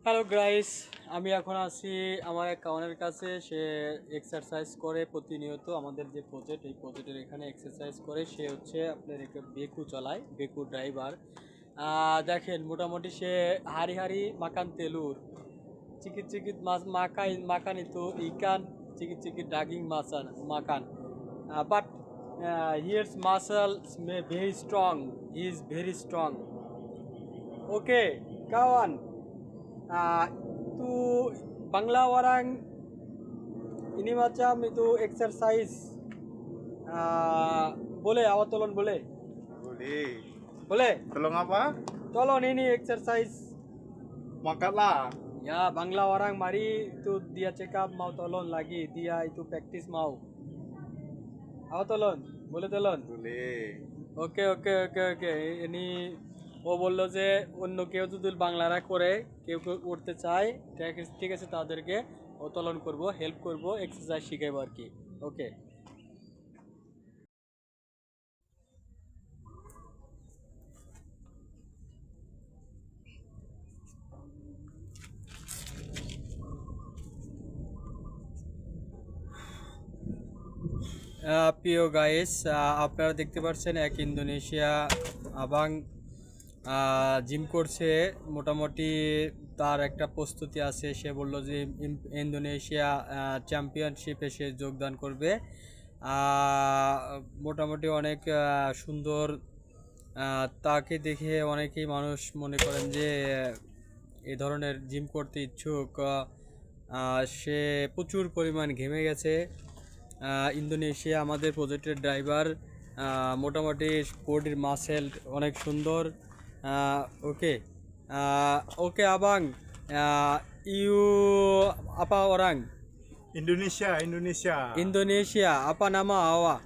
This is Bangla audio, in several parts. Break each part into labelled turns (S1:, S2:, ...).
S1: হ্যালো গাইস, আমি এখন আছি আমার এক কাউনের কাছে। সে এক্সারসাইজ করে প্রতিনিয়ত। আমাদের যে প্রজেক্ট, এই প্রজেক্টের এখানে এক্সারসাইজ করে। সে হচ্ছে আপনার একটা বেকু চালায়, বেকু ড্রাইভার। দেখেন, মোটামুটি সে হারি হারি মাকান তেলুর চিকিট চিকিট মাছ মাকাই মাকানিতো ইকান চিকিট চিকিট ডাগিং মাছান মাকান, but here's muscles may very strong, he is very strong. Okay kawan, itu Bangla orang ini macam itu exercise, boleh awak tolong boleh?
S2: Boleh.
S1: Boleh?
S2: Tolong apa?
S1: Tolong ini exercise.
S2: Makanlah.
S1: Ya, Bangla orang mari itu dia cakap mau tolong lagi, dia itu practice mau. Awak tolong, boleh tolong?
S2: Boleh.
S1: ওকে ওকে ওকে ওকে ইনি ও বললো যে অন্য কেউ যদি বাংলারা করে, কেউ কেউ করতে চায়, ঠিক আছে, তাদেরকে উত্তোলন করব, হেল্প করব, এক্সারসাইজ শিখাবো আর কি। ওকে। প্রিয় গাইস, আপনারা দেখতে পাচ্ছেন এক ইন্দোনেশিয়া আবাং জিম করছে। মোটামুটি তার একটা প্রস্তুতি আছে। সে বলল যে ইন্দোনেশিয়া চ্যাম্পিয়নশিপে সে যোগদান করবে। মোটামুটি অনেক সুন্দর। তাকে দেখে অনেকেই মানুষ মনে করেন যে এ ধরনের জিম করতে ইচ্ছুক। সে প্রচুর পরিমাণ ঘেমে গেছে। ইন্দোনেশিয়া আমাদের প্রজেক্টের ড্রাইভার। মোটামুটি বডির মাসেল অনেক সুন্দর। ওকে ওকে আবাং, you apa orang
S2: Indonesia, Indonesia.
S1: Indonesia, apa nama awak?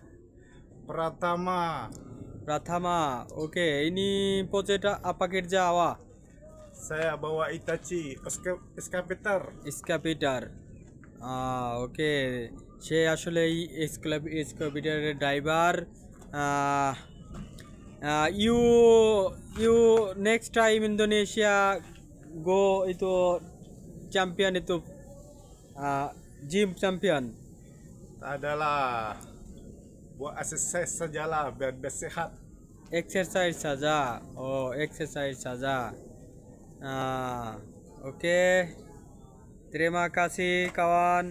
S2: Pratama.
S1: Pratama. Oke, ini project apa kerja awak?
S2: Saya bawa Itachi excavator.
S1: Excavator. Okay, সে আসলে এই এক্সকাভেটরের driver. You you next time Indonesia go itu champion itu gym champion.
S2: Adalah buat exercise sajalah biar sehat.
S1: Exercise saja. Oh, exercise saja. Oke, terima kasih kawan.